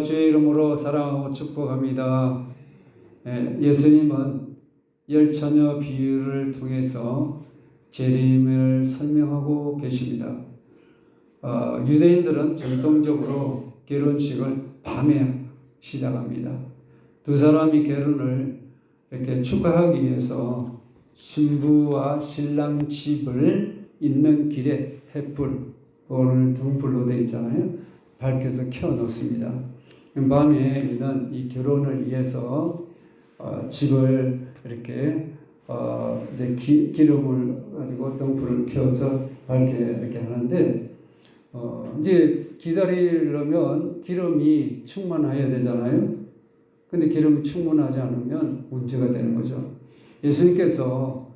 주의 이름으로 사랑하고 축복합니다. 예수님은 열 처녀 비유를 통해서 재림을 설명하고 계십니다. 유대인들은 전통적으로 결혼식을 밤에 시작합니다. 두 사람이 결혼을 이렇게 축하하기 위해서 신부와 신랑 집을 있는 길에 횃불, 오늘 등불로 되어 있잖아요. 밝혀서 켜놓습니다. 밤에 있는 이 결혼을 위해서 집을 이렇게 이제 기름을 가지고 등불을 켜서 밝게 이렇게 하는데 이제 기다리려면 기름이 충만해야 되잖아요. 근데 기름이 충분하지 않으면 문제가 되는 거죠. 예수님께서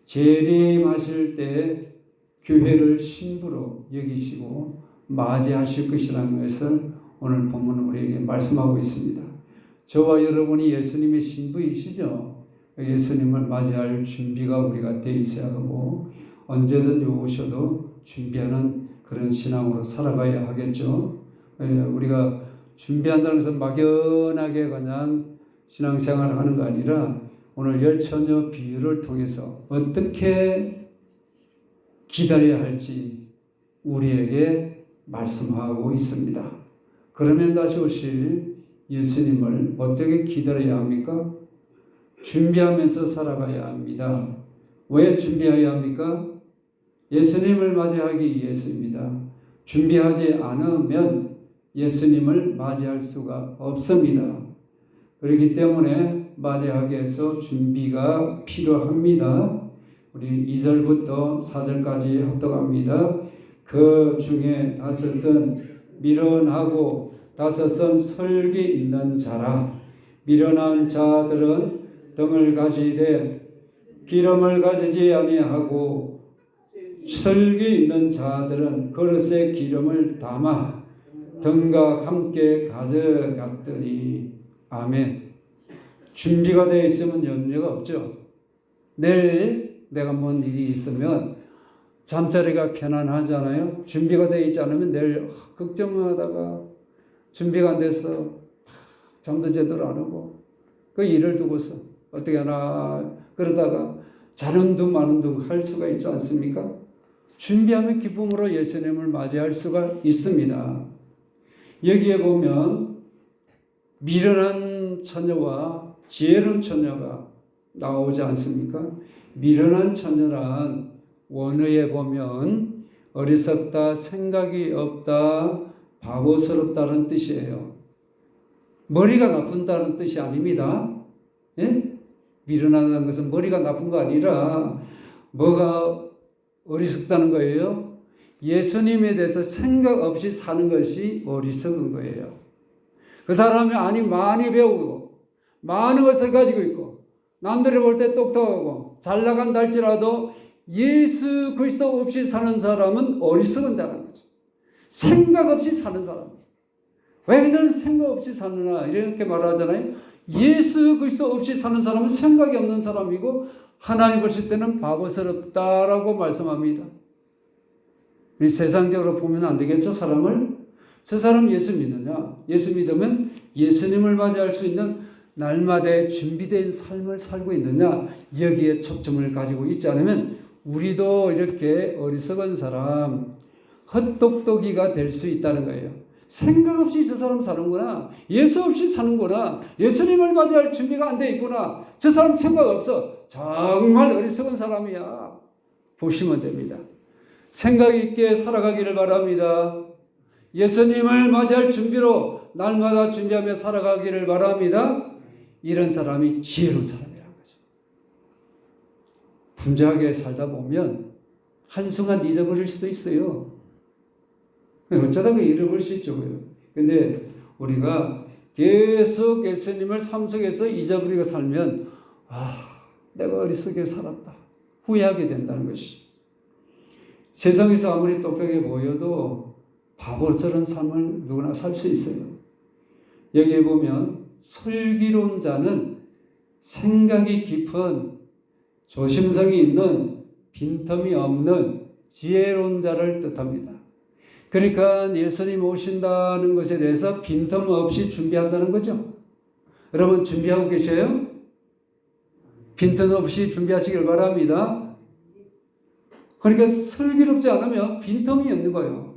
재림하실 때 교회를 신부로 여기시고 맞이하실 것이라는 것을 오늘 본문은 우리에게 말씀하고 있습니다. 저와 여러분이 예수님의 신부이시죠. 예수님을 맞이할 준비가 우리가 되어 있어야 하고 언제든 오셔도 준비하는 그런 신앙으로 살아가야 하겠죠. 우리가 준비한다는 것은 막연하게 그냥 신앙생활을 하는 거 아니라 오늘 열 처녀 비유를 통해서 어떻게 기다려야 할지 우리에게 말씀하고 있습니다. 그러면 다시 오실 예수님을 어떻게 기다려야 합니까? 준비하면서 살아가야 합니다. 왜 준비해야 합니까? 예수님을 맞이하기 위해서입니다. 준비하지 않으면 예수님을 맞이할 수가 없습니다. 그렇기 때문에 맞이하기 위해서 준비가 필요합니다. 우리 2절부터 4절까지 합독합니다. 그 중에 5은 미련하고 5은 설기 있는 자라. 미련한 자들은 등을 가지되 기름을 가지지 아니하고 설기 있는 자들은 그릇에 기름을 담아 등과 함께 가져갔더니. 아멘. 준비가 되어 있으면 염려가 없죠. 내일 내가 뭔 일이 있으면 잠자리가 편안하잖아요. 준비가 되어 있지 않으면 내일 걱정하다가 준비가 안 돼서 잠도 제대로 안 하고 그 일을 두고서 어떻게 하나 그러다가 자는 둥 마는 둥 할 수가 있지 않습니까? 준비하면 기쁨으로 예수님을 맞이할 수가 있습니다. 여기에 보면 미련한 처녀와 지혜로운 처녀가 나오지 않습니까? 미련한 처녀란 원어에 보면 어리석다, 생각이 없다, 바보스럽다는 뜻이에요. 머리가 나쁜다는 뜻이 아닙니다. 예? 미련하다는 것은 머리가 나쁜 거 아니라 뭐가 어리석다는 거예요? 예수님에 대해서 생각 없이 사는 것이 어리석은 거예요. 그 사람이 많이 배우고 많은 것을 가지고 있고 남들이 볼 때 똑똑하고 잘 나간다 할지라도 예수 그리스도 없이 사는 사람은 어리석은 자라는 거죠. 생각 없이 사는 사람. 왜 그는 생각 없이 사느냐 이렇게 말하잖아요. 예수 그리스도 없이 사는 사람은 생각이 없는 사람이고 하나님 보실 때는 바보스럽다라고 말씀합니다. 우리 세상적으로 보면 안 되겠죠. 사람을. 저 사람 예수 믿느냐? 예수 믿으면 예수님을 맞이할 수 있는 날마다의 준비된 삶을 살고 있느냐? 여기에 초점을 가지고 있지 않으면 우리도 이렇게 어리석은 사람, 헛똑똑이가 될 수 있다는 거예요. 생각 없이 저 사람 사는구나. 예수 없이 사는구나. 예수님을 맞이할 준비가 안 돼 있구나. 저 사람 생각 없어. 정말 어리석은 사람이야. 보시면 됩니다. 생각 있게 살아가기를 바랍니다. 예수님을 맞이할 준비로 날마다 준비하며 살아가기를 바랍니다. 이런 사람이 지혜로운 사람이라는 거죠. 분주하게 살다 보면 한순간 잊어버릴 수도 있어요. 어쩌다가 잃어버릴 수 있죠. 근데 우리가 계속 예수님을 삶 속에서 잊어버리고 살면 내가 어리석게 살았다. 후회하게 된다는 것이. 세상에서 아무리 똑똑해 보여도 바보스러운 삶을 누구나 살 수 있어요. 여기에 보면 슬기로운 자는 생각이 깊은 조심성이 있는 빈틈이 없는 지혜로운 자를 뜻합니다. 그러니까 예수님 오신다는 것에 대해서 빈틈없이 준비한다는 거죠. 여러분 준비하고 계세요? 빈틈없이 준비하시길 바랍니다. 그러니까 슬기롭지 않으면 빈틈이 없는 거예요.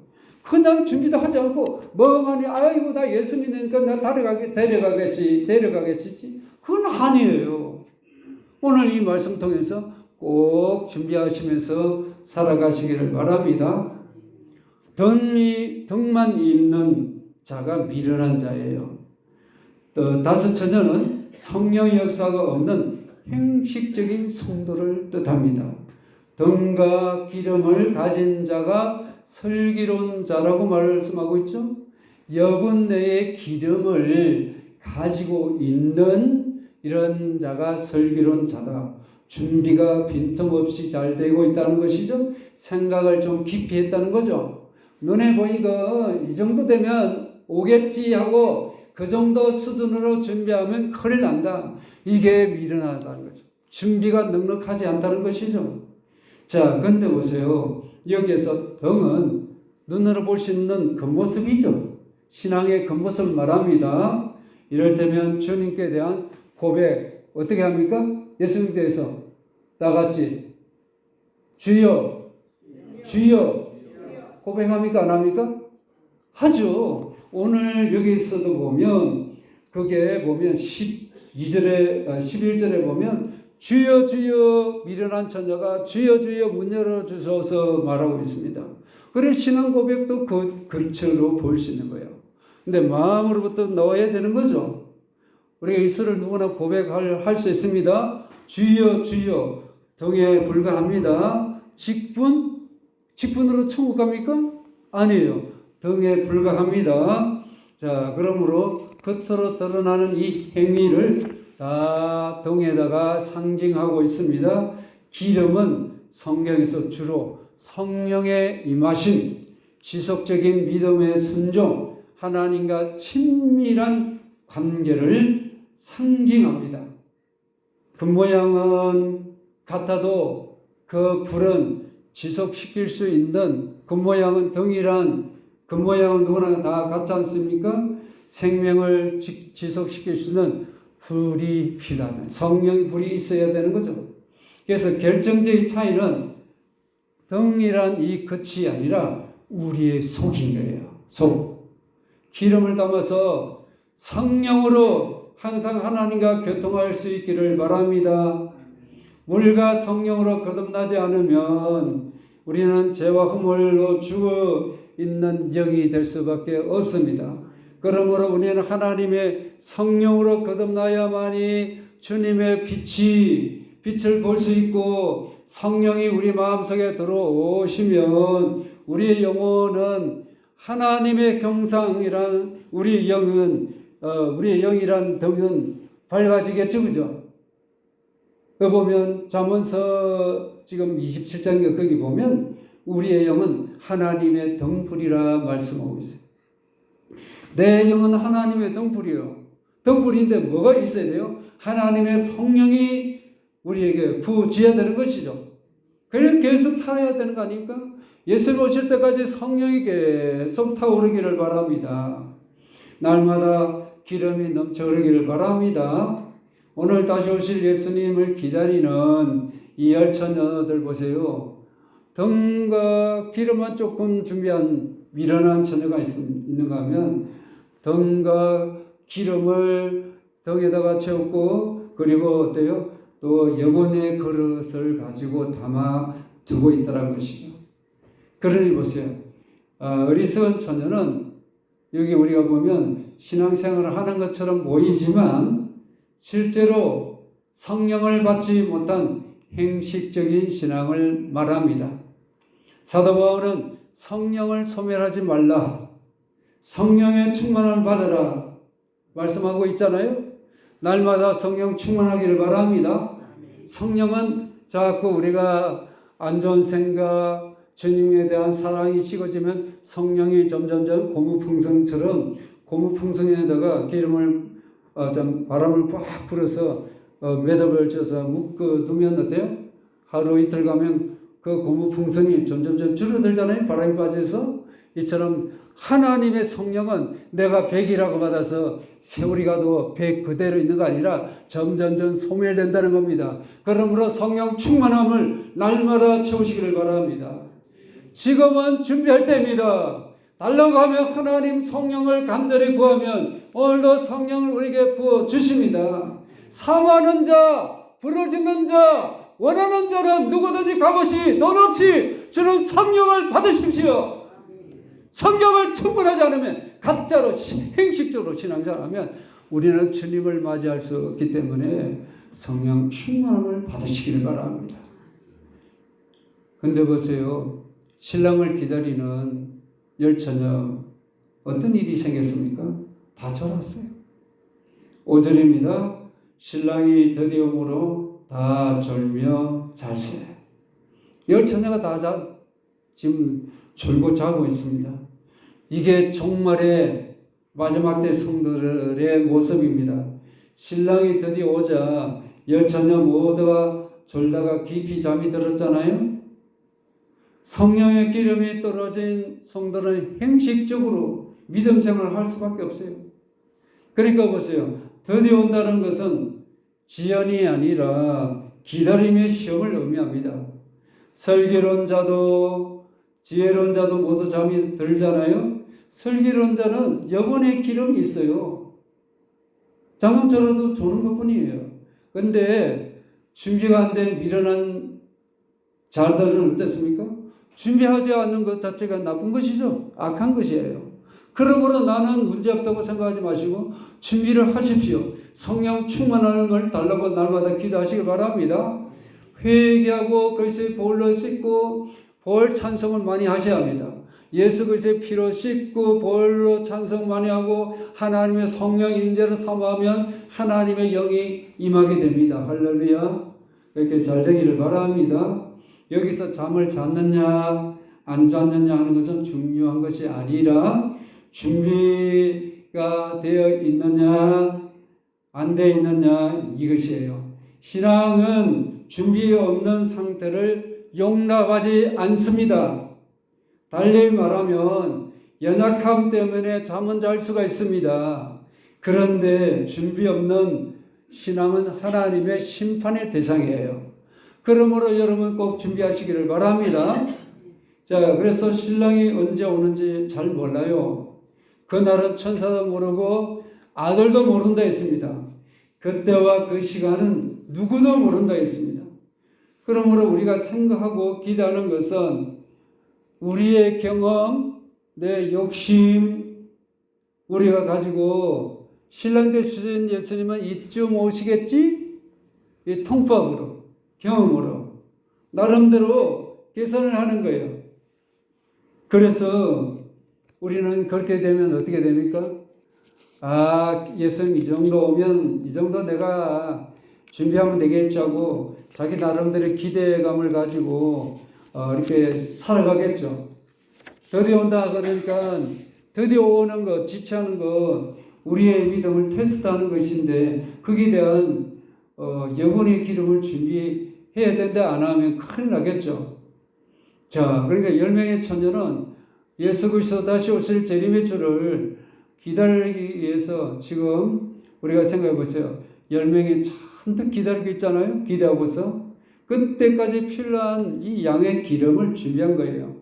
그냥 준비도 하지 않고 멍하니 아이고 나 예수 믿으니까 나 데려가겠지. 그건 아니에요. 오늘 이 말씀 통해서 꼭 준비하시면서 살아가시기를 바랍니다. 덕만 있는 자가 미련한 자예요. 또 다섯 처녀는 성령의 역사가 없는 형식적인 성도를 뜻합니다. 덕과 기름을 가진 자가 슬기로운 자라고 말씀하고 있죠. 여분 내에 기름을 가지고 있는 이런 자가 슬기로운 자다. 준비가 빈틈없이 잘 되고 있다는 것이죠. 생각을 좀 깊이 했다는 거죠. 눈에 보니까 이 정도 되면 오겠지 하고 그 정도 수준으로 준비하면 큰일 난다. 이게 미련하다는 거죠. 준비가 넉넉하지 않다는 것이죠. 자, 근데 보세요. 여기에서 덕은 눈으로 볼 수 있는 겉모습이죠. 신앙의 겉모습을 말합니다. 이럴 때면 주님께 대한 고백 어떻게 합니까? 예수님께 대해서 다 같이 주여 주여 고백합니까? 안 합니까? 하죠. 오늘 여기서도 보면 그게 보면 12절에 11절에 보면 주여 주여 미련한 처녀가 주여 주여 문 열어주셔서 말하고 있습니다. 그래 신앙 고백도 그 근처로 볼 수 있는 거예요. 근데 마음으로부터 넣어야 되는 거죠. 우리가 이수를 누구나 고백할 수 있습니다. 주여 주여 등에 불과합니다. 직분으로 천국 갑니까? 아니에요. 등에 불과합니다. 자, 그러므로 겉으로 드러나는 이 행위를 다 등에다가 상징하고 있습니다. 기름은 성경에서 주로 성령의 임하심, 지속적인 믿음의 순종, 하나님과 친밀한 관계를 상징합니다. 그 모양은 같아도 그 불은 지속시킬 수 있는 그 모양은 등이란 그 모양은 누구나 다 같지 않습니까? 생명을 지속시킬 수 있는 불이 필요하다. 성령의 불이 있어야 되는 거죠. 그래서 결정적인 차이는 등이란 이 끝이 아니라 우리의 속인 거예요. 속. 기름을 담아서 성령으로 항상 하나님과 교통할 수 있기를 바랍니다. 물과 성령으로 거듭나지 않으면 우리는 죄와 허물로 죽어 있는 영이 될 수밖에 없습니다. 그러므로 우리는 하나님의 성령으로 거듭나야만이 주님의 빛을 볼 수 있고 성령이 우리 마음속에 들어오시면 우리의 영혼은 하나님의 경상이란 우리의 영이란 덕은 밝아지겠죠, 그죠? 그 보면 잠언서 지금 27장 거기 보면 우리의 영은 하나님의 등불이라 말씀하고 있어요. 내 영은 하나님의 등불이에요. 등불인데 뭐가 있어야 돼요? 하나님의 성령이 우리에게 부어져야 되는 것이죠. 그냥 계속 타야 되는 거 아닙니까? 예수님 오실 때까지 성령이 계속 타오르기를 바랍니다. 날마다 기름이 넘쳐 흐르기를 바랍니다. 오늘 다시 오실 예수님을 기다리는 이 열처녀들 보세요. 등과 기름만 조금 준비한 미련한 처녀가 있는가 하면 등과 기름을 등에다가 채웠고 그리고 어때요? 또 여분의 그릇을 가지고 담아 두고 있다는 것이죠. 그러니 보세요. 어리석은 처녀는 여기 우리가 보면 신앙생활을 하는 것처럼 보이지만 실제로 성령을 받지 못한 행식적인 신앙을 말합니다. 사도 바울은 성령을 소멸하지 말라, 성령의 충만을 받으라 말씀하고 있잖아요. 날마다 성령 충만하기를 바랍니다. 성령은 자꾸 우리가 안 좋은 생각, 주님에 대한 사랑이 식어지면 성령이 점점점 고무풍선처럼 고무풍선에다가 기름을 바람을 꽉 불어서 매듭을 져서 묶어두면 어때요? 하루 이틀 가면 그 고무풍선이 점점점 줄어들잖아요. 바람이 빠져서 이처럼 하나님의 성령은 내가 100이라고 받아서 세월이 가도 100 그대로 있는 거 아니라 점점점 소멸된다는 겁니다. 그러므로 성령 충만함을 날마다 채우시기를 바랍니다. 지금은 준비할 때입니다. 달려가며 하나님 성령을 간절히 구하면 오늘도 성령을 우리에게 부어 주십니다. 사모하는 자, 부르짖는 자, 원하는 자는 누구든지 값없이 돈 없이 주는 성령을 받으십시오. 성령을 충분하지 않으면 가짜로 행식적으로 신앙생활하면 우리는 주님을 맞이할 수 없기 때문에 성령 충만함을 받으시기를 바랍니다. 근데 보세요. 신랑을 기다리는 열처녀 어떤 일이 생겼습니까? 다 졸았어요. 5절입니다. 신랑이 드디어 오므로 다 졸며 잘세. 열처녀가 다 지금 졸고 자고 있습니다. 이게 종말의 마지막 때 성도들의 모습입니다. 신랑이 드디어 오자 열처녀 모두가 졸다가 깊이 잠이 들었잖아요. 성령의 기름이 떨어진 성도는 행식적으로 믿음 생활을 할 수밖에 없어요. 그러니까 보세요. 드디어 온다는 것은 지연이 아니라 기다림의 시험을 의미합니다. 슬기로운 자도 지혜로운 자도 모두 잠이 들잖아요. 슬기로운 자는 영혼의 기름이 있어요. 잠깐 졸아도 조는 것뿐이에요. 근데 준비가 안 된 미련한 자들은 어떻습니까? 준비하지 않는 것 자체가 나쁜 것이죠. 악한 것이에요. 그러므로 나는 문제없다고 생각하지 마시고 준비를 하십시오. 성령 충만함을 달라고 날마다 기도하시기 바랍니다. 회개하고 그리스도의 보혈로 씻고 보혈 찬송을 많이 하셔야 합니다. 예수 그리스도의 피로 씻고 보혈로 찬송 많이 하고 하나님의 성령 임재를 사모하면 하나님의 영이 임하게 됩니다. 할렐루야. 이렇게 잘 되기를 바랍니다. 여기서 잠을 잤느냐 안 잤느냐 하는 것은 중요한 것이 아니라 준비가 되어 있느냐 안 되어 있느냐 이것이에요. 신앙은 준비 없는 상태를 용납하지 않습니다. 달리 말하면 연약함 때문에 잠은 잘 수가 있습니다. 그런데 준비 없는 신앙은 하나님의 심판의 대상이에요. 그러므로 여러분 꼭 준비하시기를 바랍니다. 자, 그래서 신랑이 언제 오는지 잘 몰라요. 그날은 천사도 모르고 아들도 모른다 했습니다. 그때와 그 시간은 누구도 모른다 했습니다. 그러므로 우리가 생각하고 기도하는 것은 우리의 경험, 내 욕심, 우리가 가지고 신랑 되신 예수님은 이쯤 오시겠지? 이 통밥으로, 경험으로, 나름대로 계산을 하는 거예요. 그래서 우리는 그렇게 되면 어떻게 됩니까? 아, 예수님 이 정도 오면 이 정도 내가 준비하면 되겠지 하고 자기 나름대로 기대감을 가지고 이렇게 살아가겠죠. 드디어 온다 그러니까 드디어 오는 것, 지체하는 것, 우리의 믿음을 테스트하는 것인데 거기에 대한 여분의 기름을 준비해야 된다 안 하면 큰일 나겠죠. 자, 그러니까 10명의 처녀는 예수 그리스도 다시 오실 재림의 주를 기다리기 위해서 지금 우리가 생각해 보세요. 10명이 잔뜩 기다리고 있잖아요. 기대하고서. 그때까지 필요한 이 양의 기름을 준비한 거예요.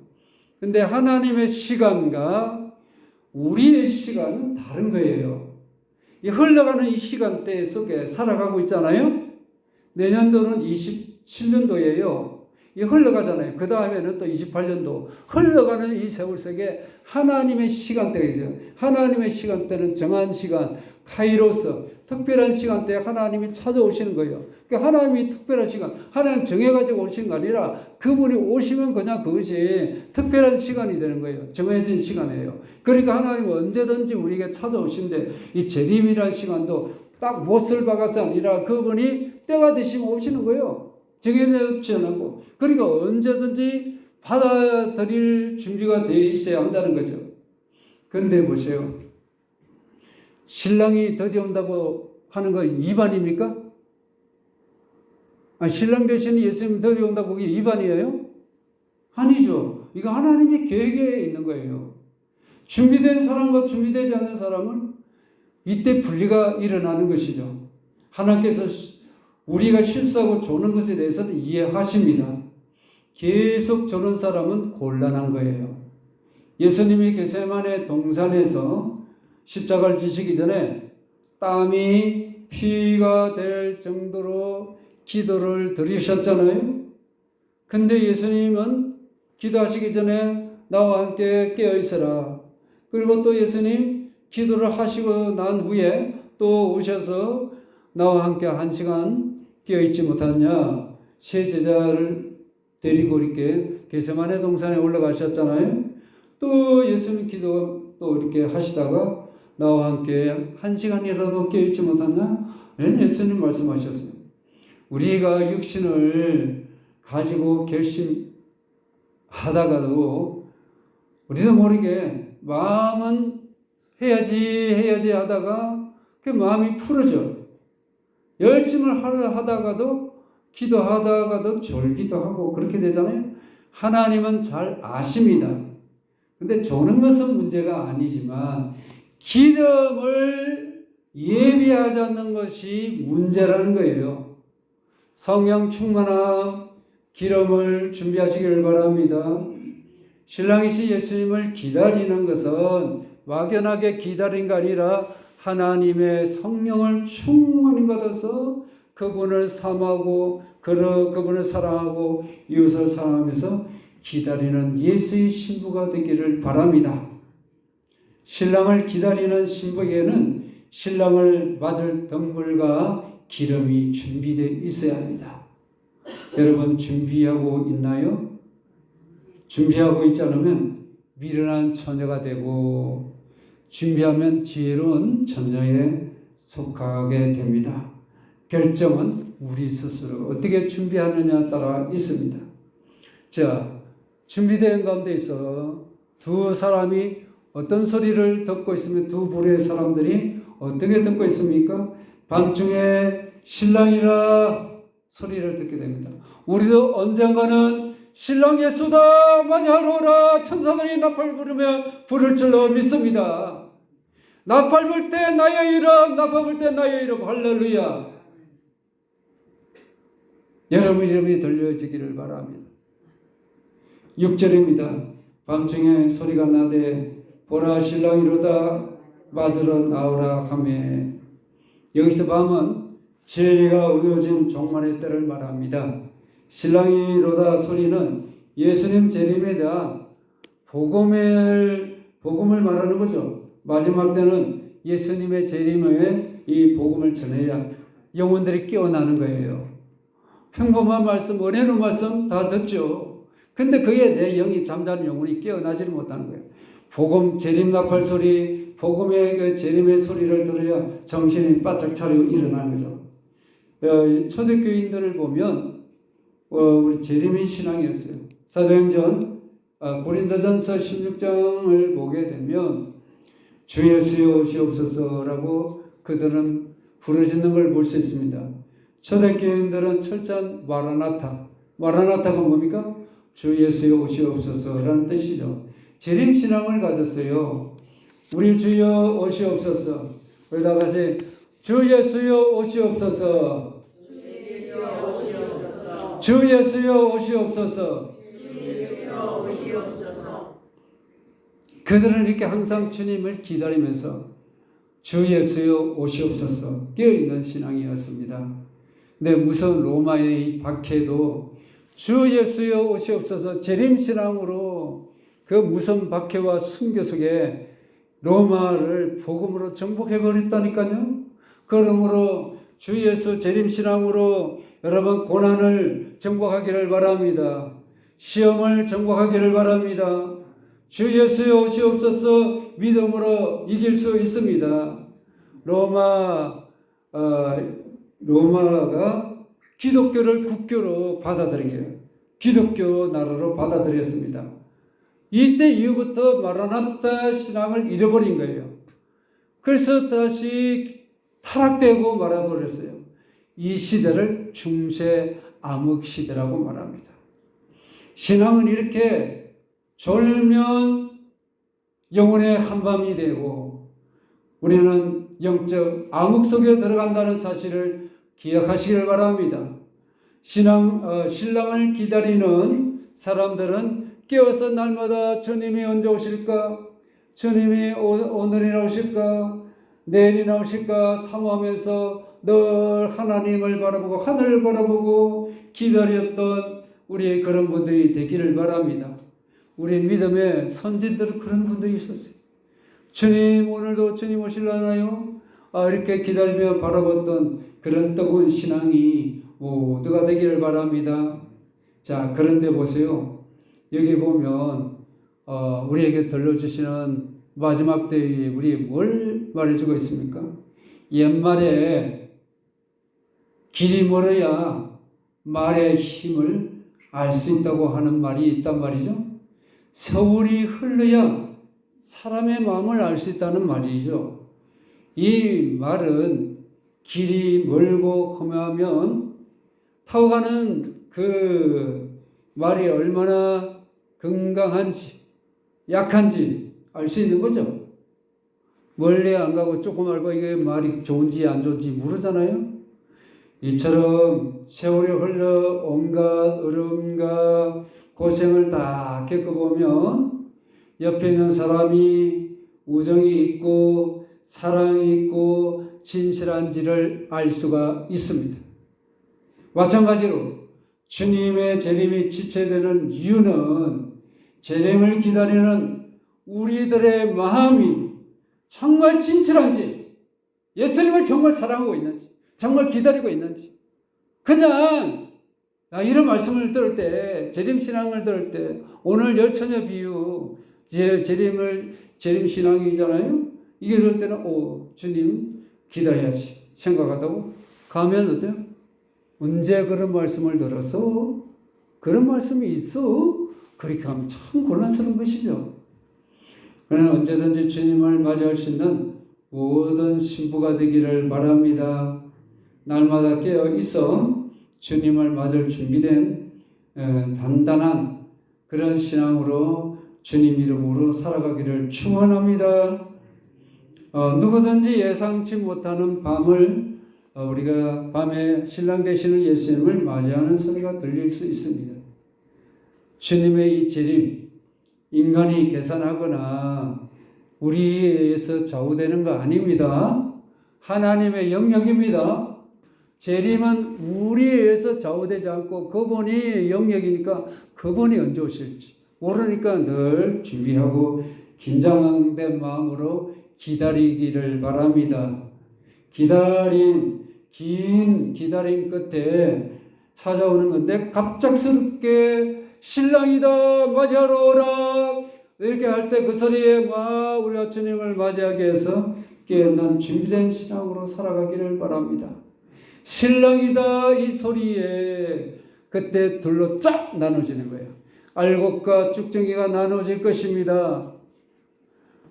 근데 하나님의 시간과 우리의 시간은 다른 거예요. 이 흘러가는 이 시간대 속에 살아가고 있잖아요. 내년도는 27년도예요. 이 흘러가잖아요. 그 다음에는 또 28년도. 흘러가는 이 세월 속에 하나님의 시간대가 있어요. 하나님의 시간대는 정한 시간, 카이로스, 특별한 시간대에 하나님이 찾아오시는 거예요. 그러니까 하나님이 특별한 시간, 하나님 정해가지고 오시는 거 아니라 그분이 오시면 그냥 그것이 특별한 시간이 되는 거예요. 정해진 시간이에요. 그러니까 하나님은 언제든지 우리에게 찾아오신데 이 재림이라는 시간도 딱 못을 박아서 아니라 그분이 때가 되시면 오시는 거예요. 정해놓지 않고. 그러니까 언제든지 받아들일 준비가 되어 있어야 한다는 거죠. 그런데 보세요. 신랑이 드디어 온다고 하는 거 위반입니까? 신랑 되신 예수님 드디어 온다고 그게 위반이에요? 아니죠. 이거 하나님의 계획에 있는 거예요. 준비된 사람과 준비되지 않은 사람은 이때 분리가 일어나는 것이죠. 하나님께서 우리가 실수하고 조는 것에 대해서는 이해하십니다. 계속 조는 사람은 곤란한 거예요. 예수님이 겟세마네 동산에서 십자가를 지시기 전에 땀이 피가 될 정도로 기도를 드리셨잖아요. 근데 예수님은 기도하시기 전에 나와 함께 깨어 있어라. 그리고 또 예수님 기도를 하시고 난 후에 또 오셔서 나와 함께 1시간 깨어 있지 못하느냐. 세 제자를 데리고 이렇게 겟세마네 동산에 올라가셨잖아요. 또 예수님 기도 또 이렇게 하시다가 나와 함께 1시간이라도 깨어 있지 못하냐. 예수님 말씀하셨어요. 우리가 육신을 가지고 결심하다가도 우리도 모르게 마음은 해야지 하다가 그 마음이 풀어져. 열심을 하다가도 기도하다가도 졸기도 하고 그렇게 되잖아요. 하나님은 잘 아십니다. 근데 조는 것은 문제가 아니지만 기름을 예비하지 않는 것이 문제라는 거예요. 성령 충만한 기름을 준비하시기를 바랍니다. 신랑이신 예수님을 기다리는 것은 막연하게 기다린 게 아니라 하나님의 성령을 충만히 받아서 그분을 사모하고 그분을 사랑하고 이웃을 사랑하면서 기다리는 예수의 신부가 되기를 바랍니다. 신랑을 기다리는 신부에게는 신랑을 맞을 덤불과 기름이 준비되어 있어야 합니다. 여러분 준비하고 있나요? 준비하고 있지 않으면 미련한 처녀가 되고 준비하면 지혜로운 처녀에 속하게 됩니다. 결정은 우리 스스로 어떻게 준비하느냐에 따라 있습니다. 자, 준비된 가운데 있어 두 사람이 어떤 소리를 듣고 있으면 두 부류의 사람들이 어떻게 듣고 있습니까? 밤중에 신랑이라 소리를 듣게 됩니다. 우리도 언젠가는 신랑 예수다 맞이하러 오라 천사들이 나팔 부르며 부를 줄로 믿습니다. 나팔 불 때 나의 이름, 나팔 불 때 나의 이름, 할렐루야. 여러분 이름이 들려지기를 바랍니다. 6절입니다. 밤중에 소리가 나되 보라 신랑이로다 맞으러 나오라 하매. 여기서 밤은 진리가 어두워진 종말의 때를 말합니다. 신랑이로다 소리는 예수님 재림에 대한 복음을 말하는 거죠. 마지막 때는 예수님의 재림에 이 복음을 전해야 영혼들이 깨어나는 거예요. 평범한 말씀, 은혜로운 말씀 다 듣죠. 근데 그에 내 영이 잠자는 영혼이 깨어나지를 못하는 거예요. 복음 재림 나팔 소리, 복음의 그 재림의 소리를 들어야 정신이 바짝 차리고 일어나는 거죠. 초대교인들을 보면 우리 재림의 신앙이었어요. 사도행전 고린도전서 16장을 보게 되면 주 예수여 오시옵소서라고 그들은 부르짖는 걸 볼 수 있습니다. 초대교인들은 철저한 마라나타가 뭡니까? 주 예수여 오시옵소서라는 뜻이죠. 재림신앙을 가졌어요. 우리 주여 오시옵소서. 거기다 같이 주 예수여 오시옵소서. 주 예수여 오시옵소서. 그들은 이렇게 항상 주님을 기다리면서 주 예수여 오시옵소서 깨어있는 신앙이었습니다. 근데 무서운 로마의 박해도 주 예수여 오시옵소서 재림신앙으로 그 무서운 박해와 순교 속에 로마를 복음으로 정복해버렸다니까요. 그러므로 주 예수 재림신앙으로 여러분 고난을 정복하기를 바랍니다. 시험을 정복하기를 바랍니다. 주 예수여 오시옵소서 믿음으로 이길 수 있습니다. 로마가 기독교를 국교로 받아들인 거예요. 기독교 나라로 받아들였습니다. 이때 이후부터 마라나타 신앙을 잃어버린 거예요. 그래서 다시 타락되고 말아버렸어요. 이 시대를 중세 암흑 시대라고 말합니다. 신앙은 이렇게 졸면 영혼의 한밤이 되고 우리는 영적 암흑 속에 들어간다는 사실을 기억하시길 바랍니다. 신랑을 기다리는 사람들은 깨어서 날마다 주님이 언제 오실까? 주님이 오늘이나 오실까? 내일이나 오실까? 사모하면서 늘 하나님을 바라보고 하늘을 바라보고 기다렸던 우리의 그런 분들이 되기를 바랍니다. 우리 믿음의 선진들은 그런 분들이 있었어요. 주님 오늘도 주님 오실라나요? 이렇게 기다리며 바라봤던 그런 뜨거운 신앙이 모두가 되기를 바랍니다. 자, 그런데 보세요. 여기 보면 우리에게 들려주시는 마지막 때에 우리 뭘 말해주고 있습니까? 옛말에 길이 멀어야 말의 힘을 알 수 있다고 하는 말이 있단 말이죠. 세월이 흘러야 사람의 마음을 알 수 있다는 말이죠. 이 말은 길이 멀고 험하면 타고 가는 그 말이 얼마나 건강한지 약한지 알 수 있는 거죠. 멀리 안 가고 조금 알고 이게 말이 좋은지 안 좋은지 모르잖아요. 이처럼 세월이 흘러 온갖 어려움과 고생을 다 겪어보면 옆에 있는 사람이 우정이 있고 사랑이 있고 진실한지를 알 수가 있습니다. 마찬가지로 주님의 재림이 지체되는 이유는 재림을 기다리는 우리들의 마음이 정말 진실한지, 예수님을 정말 사랑하고 있는지, 정말 기다리고 있는지. 그냥 이런 말씀을 들을 때, 재림신앙을 들을 때, 오늘 열처녀 비유, 재림신앙이잖아요. 이게 그럴 때는 주님 기다려야지 생각하다고 가면 어때요? 언제 그런 말씀을 들어서 그런 말씀이 있어? 그렇게 하면 참 곤란스러운 것이죠. 그러나 언제든지 주님을 맞이할 수 있는 모든 신부가 되기를 바랍니다. 날마다 깨어 있어 주님을 맞을 준비된 단단한 그런 신앙으로 주님 이름으로 살아가기를 축원합니다. 누구든지 예상치 못하는 밤을 우리가 밤에 신랑 되시는 예수님을 맞이하는 소리가 들릴 수 있습니다. 주님의 이 재림, 인간이 계산하거나 우리에 의해서 좌우되는 거 아닙니다. 하나님의 영역입니다. 재림은 우리에 의해서 좌우되지 않고 그분이 영역이니까 그분이 언제 오실지 모르니까 늘 준비하고 긴장된 마음으로 기다리기를 바랍니다. 긴 기다림 끝에 찾아오는 건데 갑작스럽게 신랑이다 맞이하러 오라 이렇게 할 때 그 소리에 막 우리가 주님을 맞이하기 위해서 깨어난 준비된 신앙으로 살아가기를 바랍니다. 신랑이다 이 소리에 그때 둘로 쫙 나눠지는 거예요. 알곡과 쭉정이가 나눠질 것입니다.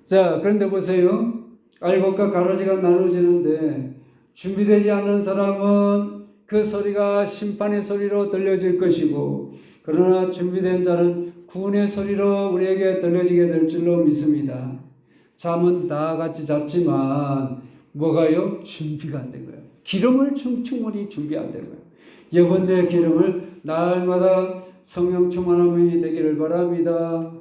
자, 그런데 보세요. 알곡과 가라지가 나눠지는데 준비되지 않은 사람은 그 소리가 심판의 소리로 들려질 것이고 그러나 준비된 자는 구원의 소리로 우리에게 들려지게 될 줄로 믿습니다. 잠은 다 같이 잤지만 뭐가요? 준비가 안 된 거예요. 기름을 충분히 준비 안 된 거예요. 영혼의 기름을 날마다 성령 충만함이 되기를 바랍니다.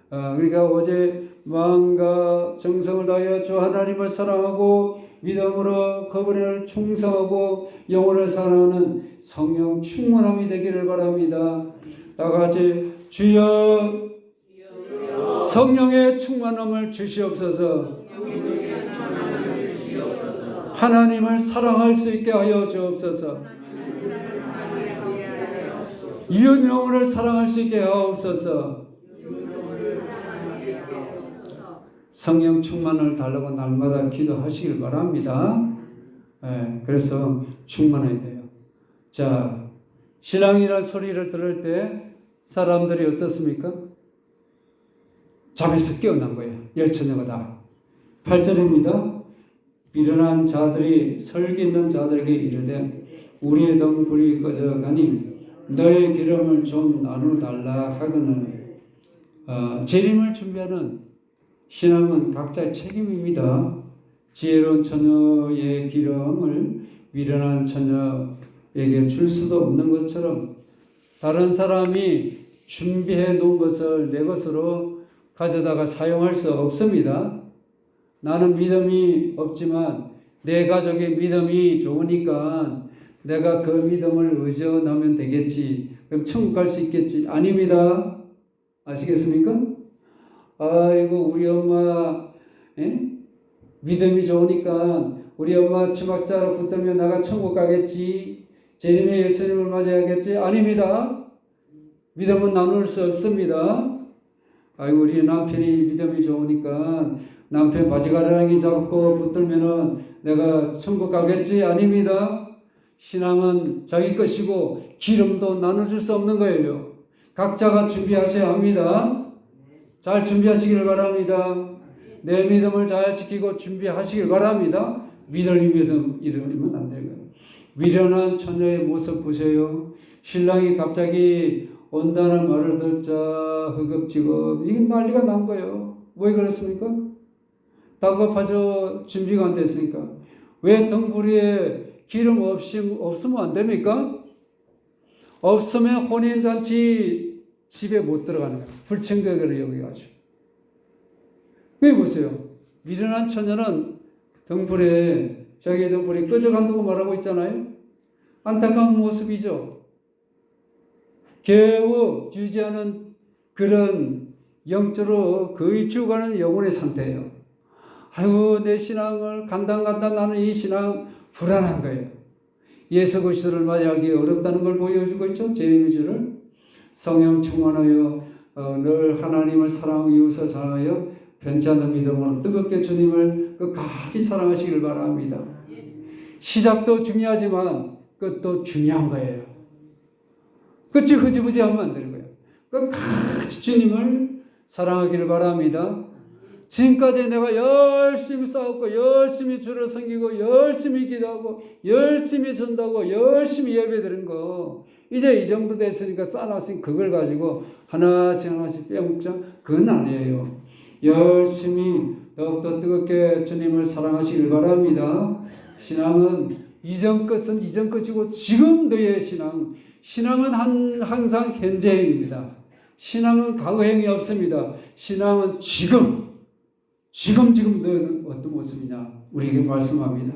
그러니까 어제 마음과 정성을 다하여 주 하나님을 사랑하고 믿음으로 그분을 충성하고 영혼을 사랑하는 성령 충만함이 되기를 바랍니다. 다 같이 주여 성령의 충만함을 주시옵소서. 하나님을 사랑할 수 있게 하여 주옵소서. 이웃 영혼을 사랑할 수 있게 하옵소서. 성령 충만을 달라고 날마다 기도하시길 바랍니다. 그래서 충만해야 돼요. 자, 신랑이라는 소리를 들을 때 사람들이 어떻습니까? 잠에서 깨어난 거예요. 열처녀가 다. 8절입니다. 미련한 자들이 설기 있는 자들에게 이르되 우리의 등불이 꺼져가니 너의 기름을 좀 나누달라 하거늘. 재림을 준비하는 신앙은 각자의 책임입니다. 지혜로운 처녀의 기름을 미련한 처녀에게 줄 수도 없는 것처럼 다른 사람이 준비해 놓은 것을 내 것으로 가져다가 사용할 수 없습니다. 나는 믿음이 없지만 내 가족의 믿음이 좋으니까 내가 그 믿음을 의존하면 되겠지. 그럼 천국 갈 수 있겠지. 아닙니다. 아시겠습니까? 아이고 우리 엄마 믿음이 좋으니까 우리 엄마 치막자로 붙들면 나가 천국 가겠지. 재림의 예수님을 맞이하겠지. 아닙니다. 믿음은 나눌 수 없습니다. 아이고 우리 남편이 믿음이 좋으니까 남편 바지가랑이 잡고 붙들면은 내가 천국 가겠지. 아닙니다. 신앙은 자기 것이고 기름도 나눠줄 수 없는 거예요. 각자가 준비하셔야 합니다. 잘 준비하시길 바랍니다. 내 믿음을 잘 지키고 준비하시길 바랍니다. 미련이 믿음 이러면 안 되고요. 미련한 처녀의 모습 보세요. 신랑이 갑자기 온다는 말을 듣자 허겁지겁 이게 난리가 난 거예요. 왜 그렇습니까? 다급하죠. 준비가 안 됐으니까. 왜 등불에 기름 없으면 안 됩니까? 없으면 혼인잔치 집에 못 들어가는 거예요. 불청객을 여기가지고. 왜 보세요. 미련한 처녀는 등불에 자기의 등불이 꺼져간다고 말하고 있잖아요. 안타까운 모습이죠. 겨우 유지하는 그런 영적으로 거의 죽어가는 영혼의 상태예요. 아이고 내 신앙을 간당간당 나는 이 신앙 불안한 거예요. 예수 그리스도를 맞이하기 어렵다는 걸 보여주고 있죠. 제레미야를 성령 충만하여 늘 하나님을 사랑하고 이웃을 사랑하여 변치 않는 믿음으로 뜨겁게 주님을 끝까지 사랑하시길 바랍니다. 시작도 중요하지만 끝도 중요한 거예요. 끝이 흐지부지하면 안 되는 거예요. 끝까지 주님을 사랑하기를 바랍니다. 지금까지 내가 열심히 싸웠고 열심히 주를 섬기고 열심히 기도하고 열심히 준다고 열심히 예배드린 거 이제 이 정도 됐으니까 쌓아놨으니 그걸 가지고 하나씩 빼먹자. 그건 아니에요. 열심히 더욱더 뜨겁게 주님을 사랑하시길 바랍니다. 신앙은 이전 것은 이전 것이고 지금 너의 신앙은 항상 현재행입니다. 신앙은 과거행이 없습니다. 신앙은 지금 너는 어떤 모습이냐 우리에게 말씀합니다.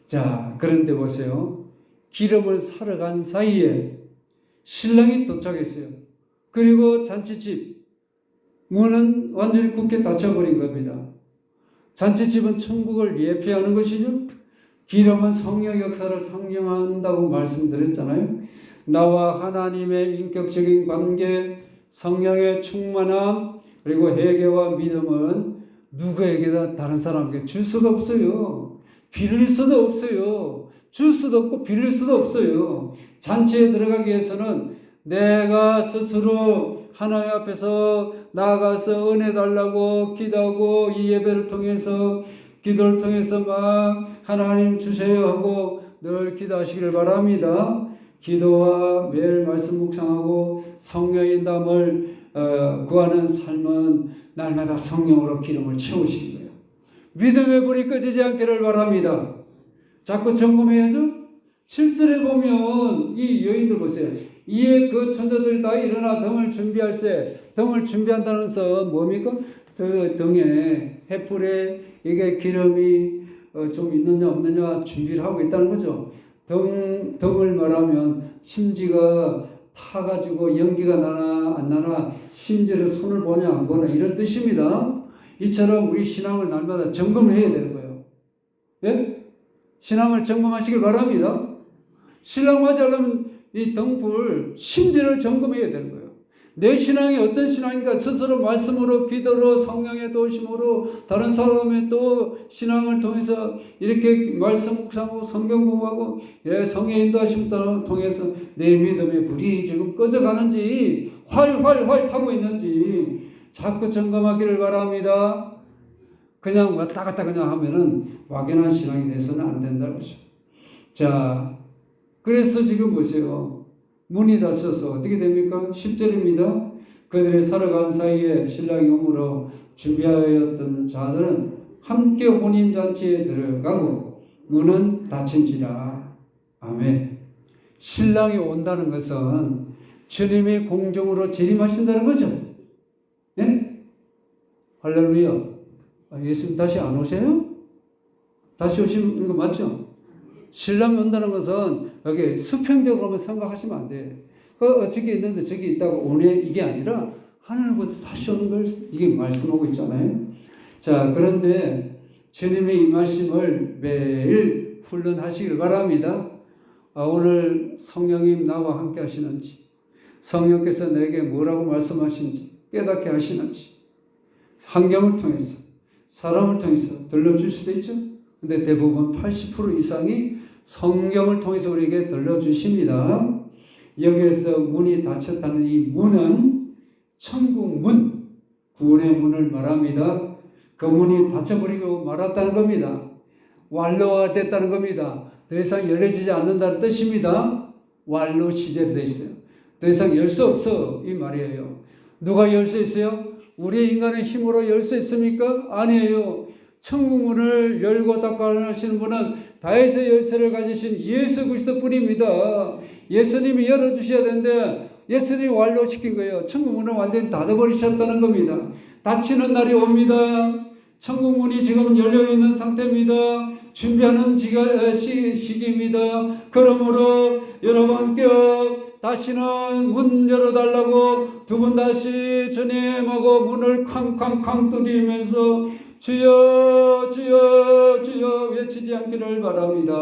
자, 그런데 보세요. 기름을 사러 간 사이에 신랑이 도착했어요. 그리고 잔치집 문은 완전히 굳게 닫혀버린 겁니다. 잔치집은 천국을 예표하는 것이죠. 기름은 성령 역사를 상징한다고 말씀드렸잖아요. 나와 하나님의 인격적인 관계, 성령의 충만함, 그리고 회개와 믿음은 누구에게나 다른 사람에게 줄 수가 없어요. 빌릴 수도 없어요. 줄 수도 없고 빌릴 수도 없어요. 잔치에 들어가기 위해서는 내가 스스로 하나님 앞에서 나아가서 은혜 달라고 기도하고 이 예배를 통해서 기도를 통해서 막 하나님 주세요 하고 늘 기도하시기를 바랍니다. 기도와 매일 말씀 묵상하고 성령의 인담을 구하는 삶은 날마다 성령으로 기름을 채우시는 거예요. 믿음의 불이 꺼지지 않기를 바랍니다. 자꾸 점검해야죠. 7절에 보면 이 여인들 보세요. 이에 그 천사들이 다 일어나 등을 준비할세. 등을 준비한다는 것은 뭡니까? 그 등에 횃불에 이게 기름이 좀 있느냐 없느냐 준비를 하고 있다는 거죠. 등을 말하면 심지가 타가지고 연기가 나나 안 나나 심지를 손을 보냐 안 보냐 이런 뜻입니다. 이처럼 우리 신앙을 날마다 점검해야 되는 거예요. 예? 신앙을 점검하시길 바랍니다. 신랑 맞이하려면 이 등불 심지를 점검해야 되는 거예요. 내 신앙이 어떤 신앙인가 스스로 말씀으로 기도로 성령의 도우심으로 다른 사람의 또 신앙을 통해서 이렇게 말씀 묵상하고 성경 공부하고 성령의 인도하심 통해서 내 믿음의 불이 지금 꺼져가는지 활활 타고 있는지 자꾸 점검하기를 바랍니다. 그냥 왔다 갔다 그냥 하면은 막연한 신앙이 돼서는 안 된다는 것이죠. 자, 그래서 지금 보세요. 문이 닫혀서 어떻게 됩니까? 10절입니다. 그들이 살아간 사이에 신랑이 오므로 준비하였던 자들은 함께 혼인잔치에 들어가고 문은 닫힌지라. 아멘. 신랑이 온다는 것은 주님이 공중으로 재림하신다는 거죠. 예? 할렐루야. 예수님 다시 안 오세요? 다시 오시는 거 맞죠? 신랑이 온다는 것은 여기 수평적으로만 생각하시면 안 돼. 저기 있는데 저기 있다고 오네 이게 아니라 하늘부터 다시 오는 걸 이게 말씀하고 있잖아요. 자, 그런데 주님의 이 말씀을 매일 훈련하시길 바랍니다. 오늘 성령님 나와 함께 하시는지, 성령께서 내게 뭐라고 말씀하시는지 깨닫게 하시는지, 환경을 통해서, 사람을 통해서 들려줄 수도 있죠. 근데 대부분 80% 이상이 성경을 통해서 우리에게 들려주십니다. 여기에서 문이 닫혔다는 이 문은 천국 문, 구원의 문을 말합니다. 그 문이 닫혀버리고 말았다는 겁니다. 완료가 됐다는 겁니다. 더 이상 열려지지 않는다는 뜻입니다. 완료 시제로 되어 있어요. 더 이상 열 수 없어 이 말이에요. 누가 열 수 있어요? 우리 인간의 힘으로 열 수 있습니까? 아니에요. 천국 문을 열고 닫고 하시는 분은 다윗의 열쇠를 가지신 예수 그리스도뿐입니다. 예수님이 열어주셔야 되는데 예수님이 완료시킨 거예요. 천국 문을 완전히 닫아버리셨다는 겁니다. 닫히는 날이 옵니다. 천국 문이 지금 열려있는 상태입니다. 준비하는 시기입니다. 그러므로 여러분께 다시는 문 열어달라고 두 번 다시 주님하고 문을 쾅쾅쾅 두드리면서 주여 주여 주여 외치지 않기를 바랍니다.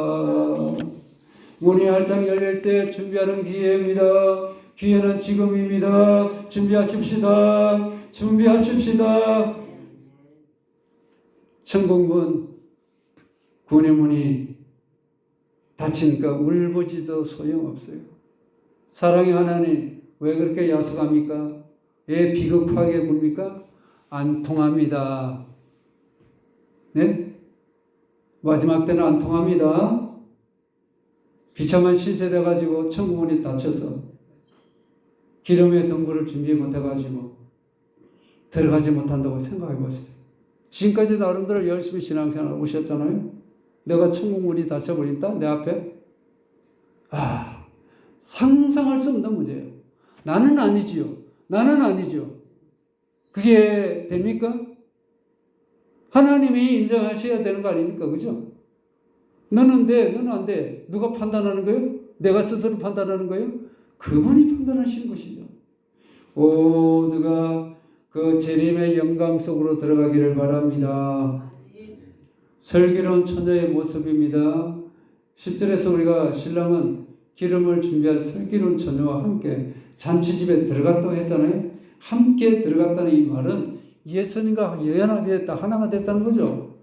문이 활짝 열릴 때 준비하는 기회입니다. 기회는 지금입니다. 준비하십시다. 준비하십시다. 천국문, 구원의 문이 닫히니까 울부짖어도 소용없어요. 사랑의 하나님, 왜 그렇게 야속합니까? 왜 비겁하게 굴니까? 안 통합니다. 네? 마지막 때는 안 통합니다. 비참한 신세돼가지고 천국문이 닫혀서 기름의 등불을 준비 못해가지고 들어가지 못한다고 생각해보세요. 지금까지 나름대로 열심히 신앙생활 오셨잖아요. 내가 천국문이 닫혀버린다? 내 앞에? 상상할 수 없는 문제예요. 나는 아니지요. 나는 아니죠. 그게 됩니까? 하나님이 인정하셔야 되는 거 아닙니까? 그죠? 너는 돼, 너는 안 돼. 누가 판단하는 거예요? 내가 스스로 판단하는 거예요? 그분이 판단하시는 것이죠. 모두가 그 재림의 영광 속으로 들어가기를 바랍니다. 슬기로운 처녀의 모습입니다. 10절에서 우리가 신랑은 기름을 준비한 슬기로운 처녀와 함께 잔치집에 들어갔다고 했잖아요. 함께 들어갔다는 이 말은 예수님과 연합이 됐다, 하나가 됐다는 거죠.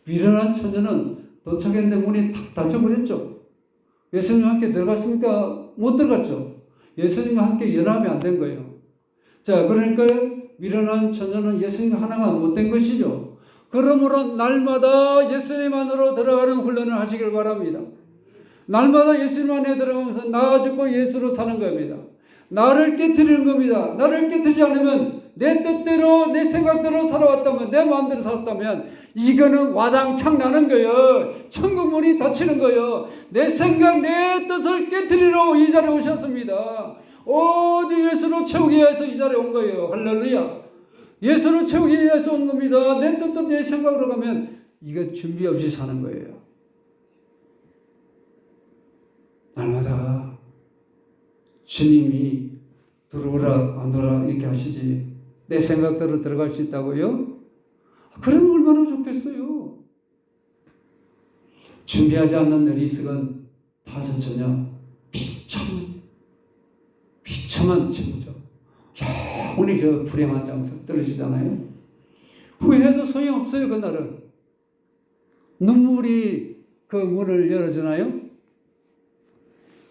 미련한 처녀는 도착했는데 문이 탁 닫혀버렸죠. 예수님과 함께 들어갔습니까? 못 들어갔죠. 예수님과 함께 연합이 안 된 거예요. 자, 그러니까 미련한 처녀는 예수님과 하나가 못 된 것이죠. 그러므로 날마다 예수님 안으로 들어가는 훈련을 하시길 바랍니다. 날마다 예수님 안에 들어가면서 나 죽고 예수로 사는 겁니다. 나를 깨트리는 겁니다. 나를 깨트리지 않으면 내 뜻대로 내 생각대로 살아왔다면 내 마음대로 살았다면 이거는 와장창 나는 거예요. 천국 문이 닫히는 거예요. 내 생각 내 뜻을 깨트리러 이 자리에 오셨습니다. 오직 예수로 채우기 위해서 이 자리에 온 거예요. 할렐루야. 예수로 채우기 위해서 온 겁니다. 내 뜻대로 내 생각으로 가면 이거 준비 없이 사는 거예요. 날마다 주님이 들어오라 안 오라 이렇게 하시지 내 생각대로 들어갈 수 있다고요? 그러면 얼마나 좋겠어요. 준비하지 않는 어리석은 다섯 처녀 비참한 친구죠. 영원히 저 불행한 장소 떨어지잖아요. 후회해도 소용없어요. 그날은 눈물이 그 문을 열어주나요?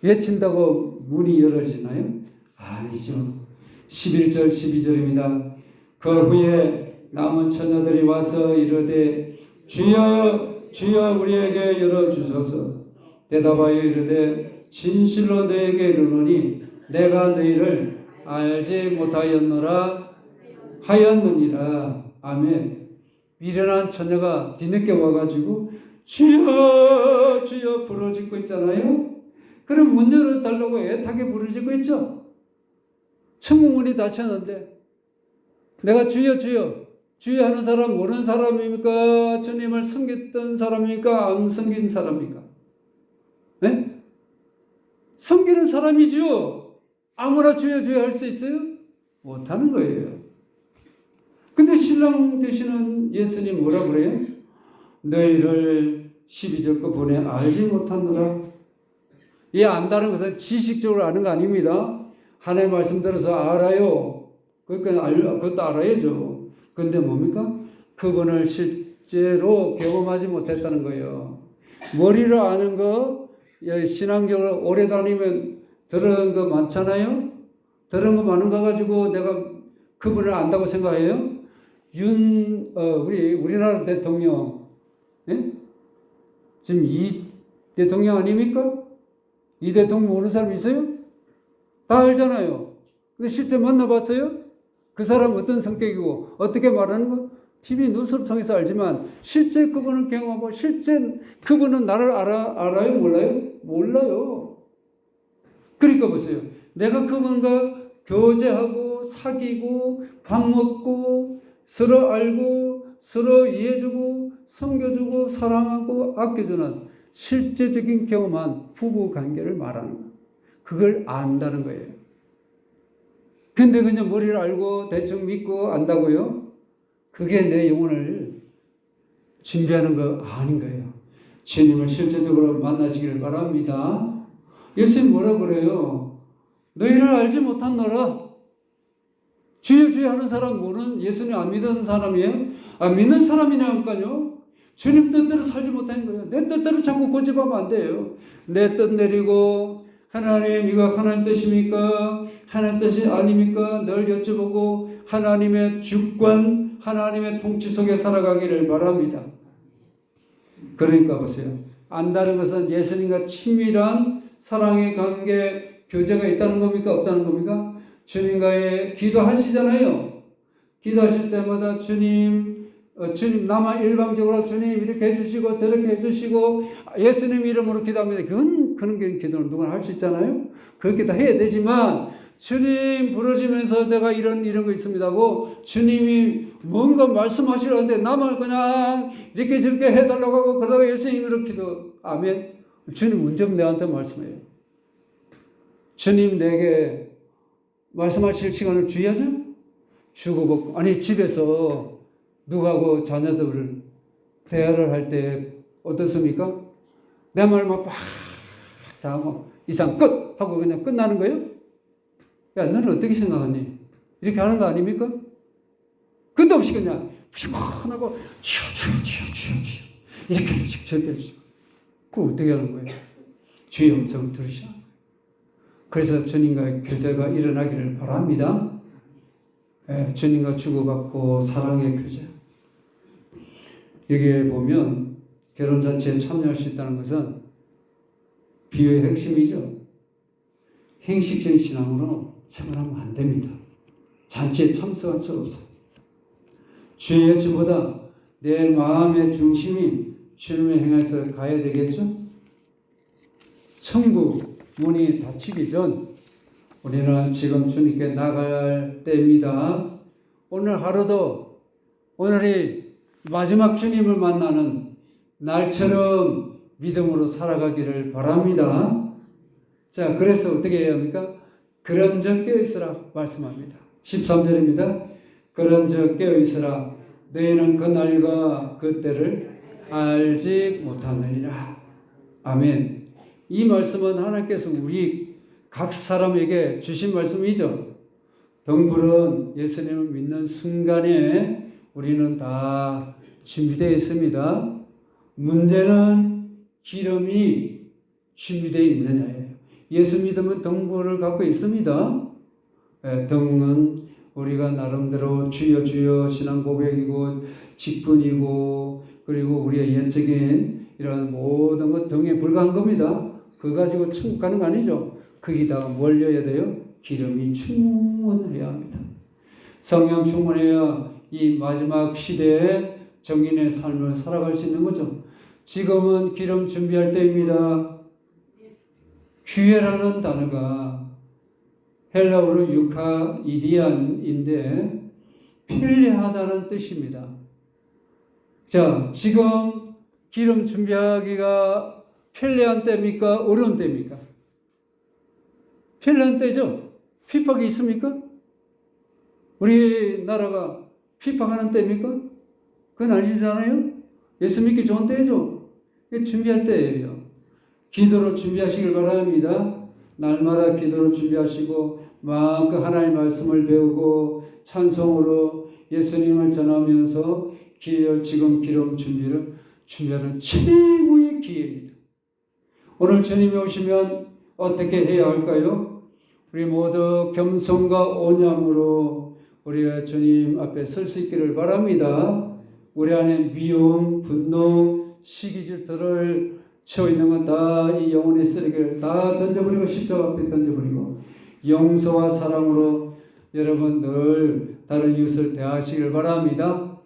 외친다고 문이 열어지나요? 아니죠. 11절 12절입니다. 그 후에 남은 처녀들이 와서 이르되 주여 주여 우리에게 열어주소서. 대답하여 이르되 진실로 너에게 이르노니 내가 너희를 알지 못하였노라 하였느니라. 아멘. 미련한 처녀가 뒤늦게 와가지고 주여 주여 부르짖고 있잖아요. 그럼 문 열어달라고 애타게 부르짖고 있죠. 천국 문이 닫혔는데 내가 주여 주여 주여 하는 사람 모르는 사람입니까? 주님을 섬겼던 사람입니까? 안 섬긴 사람입니까? 네? 섬기는 사람이죠. 아무나 주여 주여 할 수 있어요? 못하는 거예요. 근데 신랑 되시는 예수님 뭐라 그래요? 너희를 12절 거 보내 알지 못하노라. 이 안다는 것은 지식적으로 아는 거 아닙니다. 하나님의 말씀 들어서 알아요. 그것도 알아야죠. 근데 뭡니까? 그분을 실제로 경험하지 못했다는 거예요. 머리로 아는 거, 신앙적으로 오래 다니면 들은 거 많잖아요? 들은 거 많은 거 가지고 내가 그분을 안다고 생각해요? 우리나라 대통령, 예? 지금 이 대통령 아닙니까? 이 대통령 모르는 사람 있어요? 다 알잖아요. 근데 실제 만나봤어요? 그 사람 어떤 성격이고 어떻게 말하는 거? TV 뉴스를 통해서 알지만 실제 그분을 경험하고 실제 그분은 나를 알아요? 몰라요? 몰라요. 그러니까 보세요. 내가 그분과 교제하고 사귀고 밥 먹고 서로 알고 서로 이해해주고 섬겨주고 사랑하고 아껴주는 실제적인 경험한 부부 관계를 말하는 거예요. 그걸 안다는 거예요. 근데 그냥 머리를 알고 대충 믿고 안다고요? 그게 내 영혼을 준비하는 거 아닌 거예요. 주님을 실제적으로 만나시기를 바랍니다. 예수님 뭐라 그래요? 너희를 알지 못한 너라. 주여 주여 하는 사람 모르는 예수님 안 믿는 사람이에요? 안 믿는 사람이냐니까요. 주님 뜻대로 살지 못하는 거예요. 내 뜻대로 자꾸 고집하면 안 돼요. 내 뜻 내리고 하나님 이거 하나님 뜻입니까? 하나님 뜻이 아닙니까? 늘 여쭤보고 하나님의 주권, 하나님의 통치 속에 살아가기를 바랍니다. 그러니까 보세요. 안다는 것은 예수님과 친밀한 사랑의 관계, 교제가 있다는 겁니까? 없다는 겁니까? 주님과의 기도하시잖아요. 기도하실 때마다 주님 나만 일방적으로 주님 이렇게 해주시고 저렇게 해주시고 예수님 이름으로 기도합니다. 그런 기도는 누구나 할 수 있잖아요. 그렇게 다 해야 되지만 주님 부르짖으면서 내가 이런 거 있습니다고 주님이 뭔가 말씀하시려는데 나만 그냥 이렇게 저렇게 해달라고 하고 그러다가 예수님 이렇게 기도. 아멘. 주님 문제 내한테 말씀해요. 주님 내게 말씀하실 시간을 주야죠. 주고받고 아니 집에서 누구하고 자녀들을 대화를 할 때 어떻습니까? 내 말만 막 다 하고 이상 끝 하고 그냥 끝나는 거예요? 야 너는 어떻게 생각하니? 이렇게 하는 거 아닙니까? 끝도 없이 그냥 시원하고 치워 이렇게 해주시고 저렇게 해주시고 그거 어떻게 하는 거예요? 주의 음성을 들으시라. 그래서 주님과의 교제가 일어나기를 바랍니다. 주님과 주고받고 사랑의 교제. 여기에 보면 결혼잔치에 참여할 수 있다는 것은 비유의 핵심이죠. 행식적인 신앙으로 생활하면 안 됩니다. 잔치에 참석할 수 없어요. 주의 여치보다 내 마음의 중심이 주님의 행해서 가야 되겠죠? 천국 문이 닫히기 전 우리는 지금 주님께 나갈 때입니다. 오늘 하루도 오늘이 마지막 주님을 만나는 날처럼 믿음으로 살아가기를 바랍니다. 자, 그래서 어떻게 해야 합니까? 그런즉 깨어있으라 말씀합니다. 13절입니다. 그런즉 깨어있으라 너희는 그 날과 그 때를 알지 못하느니라. 아멘. 이 말씀은 하나님께서 우리 각 사람에게 주신 말씀이죠. 등불은 예수님을 믿는 순간에 우리는 다 준비되어 있습니다. 문제는 기름이 준비되어 있느냐예요. 예수 믿으면 등불을 갖고 있습니다. 등은 우리가 나름대로 주여 주여 신앙 고백이고 직분이고 그리고 우리의 옛적인 이런 모든 것 등에 불과한 겁니다. 그거 가지고 천국 가는 거 아니죠. 거기다가 뭘 넣어야 돼요? 기름이 충만해야 합니다. 성령 충만해야 이 마지막 시대에 정인의 삶을 살아갈 수 있는 거죠. 지금은 기름 준비할 때입니다. 귀회라는 단어가 헬라어로 유카이디안인데 편리하다는 뜻입니다. 자, 지금 기름 준비하기가 편리한 때입니까? 어려운 때입니까? 편리한 때죠. 핍박이 있습니까? 우리나라가 핍박하는 때입니까? 그건 아니잖아요. 예수 믿기 좋은 때죠. 준비할 때예요. 기도로 준비하시길 바랍니다. 날마다 기도로 준비하시고 막 그 하나님의 말씀을 배우고 찬송으로 예수님을 전하면서 지금 기름 준비하는 최고의 기회입니다. 오늘 주님이 오시면 어떻게 해야 할까요? 우리 모두 겸손과 온유함으로 우리가 주님 앞에 설 수 있기를 바랍니다. 우리 안에 미움, 분노, 시기질들을 채워 있는 건 다 이 영혼의 쓰레기를 다 던져버리고 십자가 앞에 던져버리고 용서와 사랑으로 여러분 늘 다른 이웃을 대하시길 바랍니다.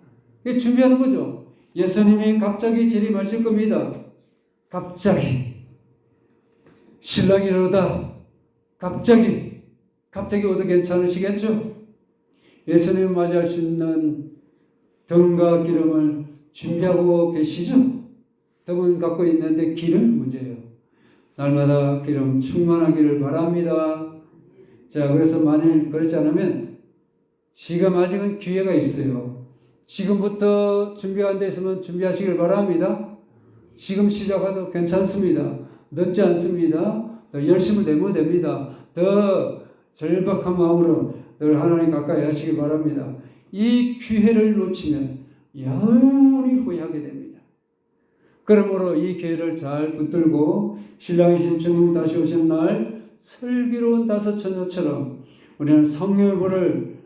이게 준비하는 거죠. 예수님이 갑자기 재림하실 겁니다. 갑자기 신랑이 이러다 갑자기 오도 괜찮으시겠죠? 예수님 맞이할 수 있는 등과 기름을 준비하고 계시죠? 등은 갖고 있는데 기름 문제예요. 날마다 기름 충만하기를 바랍니다. 자, 그래서 만일 그렇지 않으면 지금 아직은 기회가 있어요. 지금부터 준비가 안 돼 있으면 준비하시길 바랍니다. 지금 시작해도 괜찮습니다. 늦지 않습니다. 더 열심을 내면 됩니다. 더 절박한 마음으로 늘 하나님 가까이 하시기 바랍니다. 이 기회를 놓치면 영원히 후회하게 됩니다. 그러므로 이 기회를 잘 붙들고 신랑이신 주님 다시 오신 날 슬기로운 다섯 처녀처럼 우리는 성령의 불을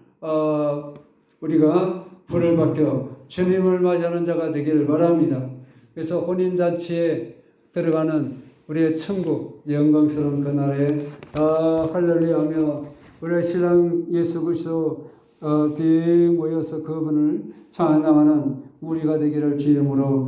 우리가 불을 받겨 주님을 맞이하는 자가 되기를 바랍니다. 그래서 혼인잔치에 들어가는 우리의 천국 영광스러운 그날에 다 할렐루야 하며 우리의 신랑 예수 그리스도 모여서 그분을 찬양하는 우리가 되기를 주의 이름으로